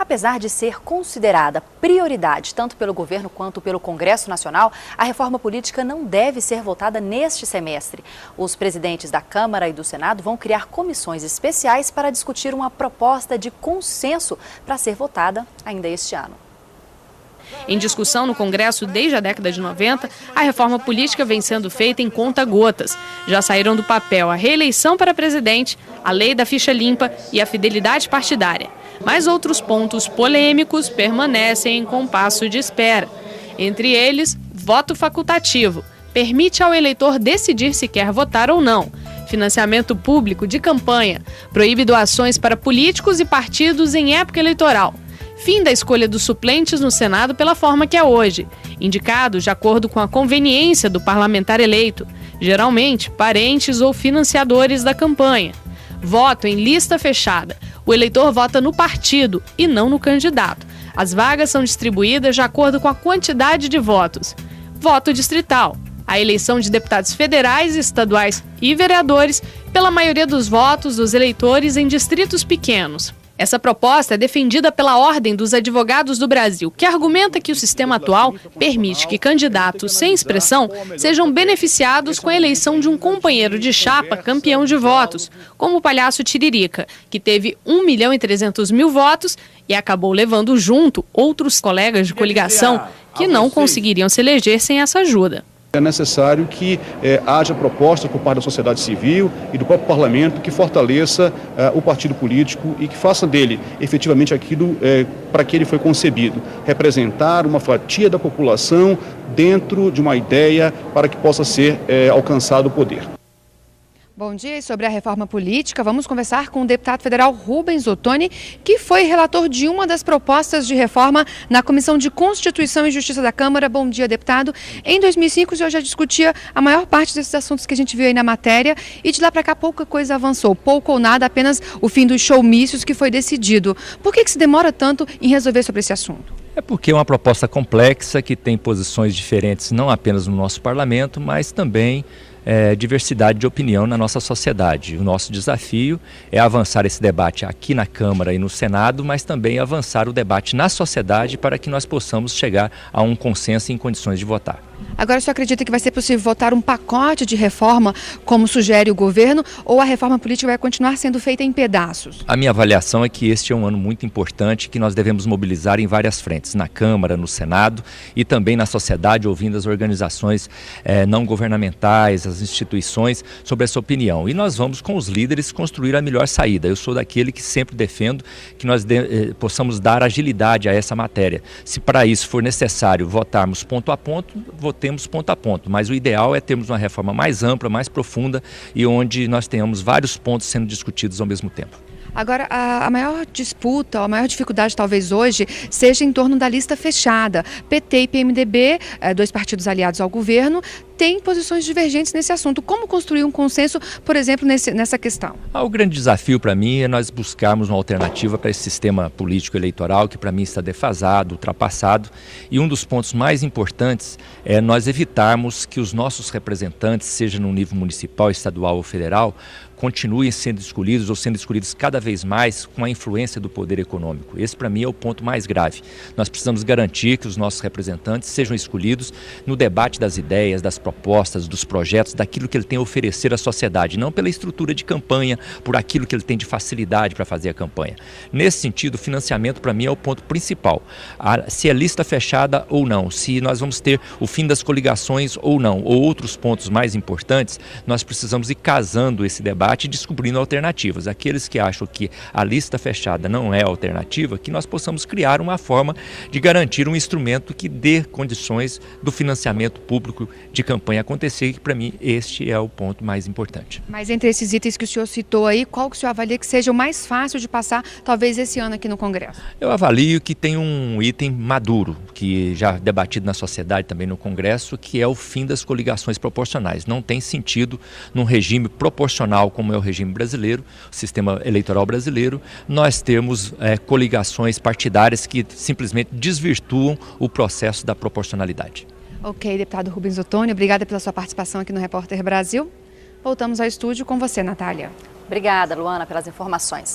Apesar de ser considerada prioridade tanto pelo governo quanto pelo Congresso Nacional, a reforma política não deve ser votada neste semestre. Os presidentes da Câmara e do Senado vão criar comissões especiais para discutir uma proposta de consenso para ser votada ainda este ano. Em discussão no Congresso desde a década de 90, a reforma política vem sendo feita em conta-gotas. Já saíram do papel a reeleição para presidente, a lei da ficha limpa e a fidelidade partidária. Mas outros pontos polêmicos permanecem em compasso de espera. Entre eles, voto facultativo. Permite ao eleitor decidir se quer votar ou não. Financiamento público de campanha. Proíbe doações para políticos e partidos em época eleitoral. Fim da escolha dos suplentes no Senado pela forma que é hoje, indicados de acordo com a conveniência do parlamentar eleito, geralmente parentes ou financiadores da campanha. Voto em lista fechada. O eleitor vota no partido e não no candidato. As vagas são distribuídas de acordo com a quantidade de votos. Voto distrital. A eleição de deputados federais, estaduais e vereadores pela maioria dos votos dos eleitores em distritos pequenos. Essa proposta é defendida pela Ordem dos Advogados do Brasil, que argumenta que o sistema atual permite que candidatos sem expressão sejam beneficiados com a eleição de um companheiro de chapa campeão de votos, como o Palhaço Tiririca, que teve 1.300.000 votos e acabou levando junto outros colegas de coligação que não conseguiriam se eleger sem essa ajuda. É necessário que haja propostas por parte da sociedade civil e do próprio parlamento que fortaleça o partido político e que faça dele efetivamente aquilo para que ele foi concebido, representar uma fatia da população dentro de uma ideia para que possa ser alcançado o poder. Bom dia, e sobre a reforma política, vamos conversar com o deputado federal Rubens Ottoni, que foi relator de uma das propostas de reforma na Comissão de Constituição e Justiça da Câmara. Bom dia, deputado. Em 2005, o senhor já discutia a maior parte desses assuntos que a gente viu aí na matéria e de lá para cá pouca coisa avançou, pouco ou nada, apenas o fim dos showmícios que foi decidido. Por que se demora tanto em resolver sobre esse assunto? É porque é uma proposta complexa que tem posições diferentes não apenas no nosso parlamento, mas também diversidade de opinião na nossa sociedade. O nosso desafio é avançar esse debate aqui na Câmara e no Senado, mas também avançar o debate na sociedade para que nós possamos chegar a um consenso em condições de votar. Agora, o senhor acredita que vai ser possível votar um pacote de reforma, como sugere o governo, ou a reforma política vai continuar sendo feita em pedaços? A minha avaliação é que este é um ano muito importante que nós devemos mobilizar em várias frentes, na Câmara, no Senado e também na sociedade, ouvindo as organizações não governamentais, as instituições sobre essa opinião. E nós vamos, com os líderes, construir a melhor saída. Eu sou daquele que sempre defendo que nós possamos dar agilidade a essa matéria. Se para isso for necessário votarmos ponto a ponto, votemos ponto a ponto, mas o ideal é termos uma reforma mais ampla, mais profunda e onde nós tenhamos vários pontos sendo discutidos ao mesmo tempo. Agora, a maior disputa, a maior dificuldade talvez hoje seja em torno da lista fechada. PT e PMDB, dois partidos aliados ao governo, têm posições divergentes nesse assunto. Como construir um consenso, por exemplo, nessa questão? O grande desafio para mim é nós buscarmos uma alternativa para esse sistema político eleitoral que para mim está defasado, ultrapassado. E um dos pontos mais importantes é nós evitarmos que os nossos representantes, seja no nível municipal, estadual ou federal, continuem sendo escolhidos ou sendo escolhidos cada vez mais com a influência do poder econômico. Esse, para mim, é o ponto mais grave. Nós precisamos garantir que os nossos representantes sejam escolhidos no debate das ideias, das propostas, dos projetos, daquilo que ele tem a oferecer à sociedade, não pela estrutura de campanha, por aquilo que ele tem de facilidade para fazer a campanha. Nesse sentido, o financiamento, para mim, é o ponto principal. Se é lista fechada ou não, se nós vamos ter o fim das coligações ou não, ou outros pontos mais importantes, nós precisamos ir casando esse debate e descobrindo alternativas. Aqueles que acham que a lista fechada não é alternativa, que nós possamos criar uma forma de garantir um instrumento que dê condições do financiamento público de campanha acontecer, que para mim este é o ponto mais importante. Mas entre esses itens que o senhor citou aí, qual que o senhor avalia que seja o mais fácil de passar, talvez esse ano aqui no Congresso? Eu avalio que tem um item maduro, que já debatido na sociedade também no Congresso, que é o fim das coligações proporcionais. Não tem sentido num regime proporcional como é o regime brasileiro, o sistema eleitoral brasileiro, nós temos coligações partidárias que simplesmente desvirtuam o processo da proporcionalidade. Ok, deputado Rubens Ottoni, obrigada pela sua participação aqui no Repórter Brasil. Voltamos ao estúdio com você, Natália. Obrigada, Luana, pelas informações.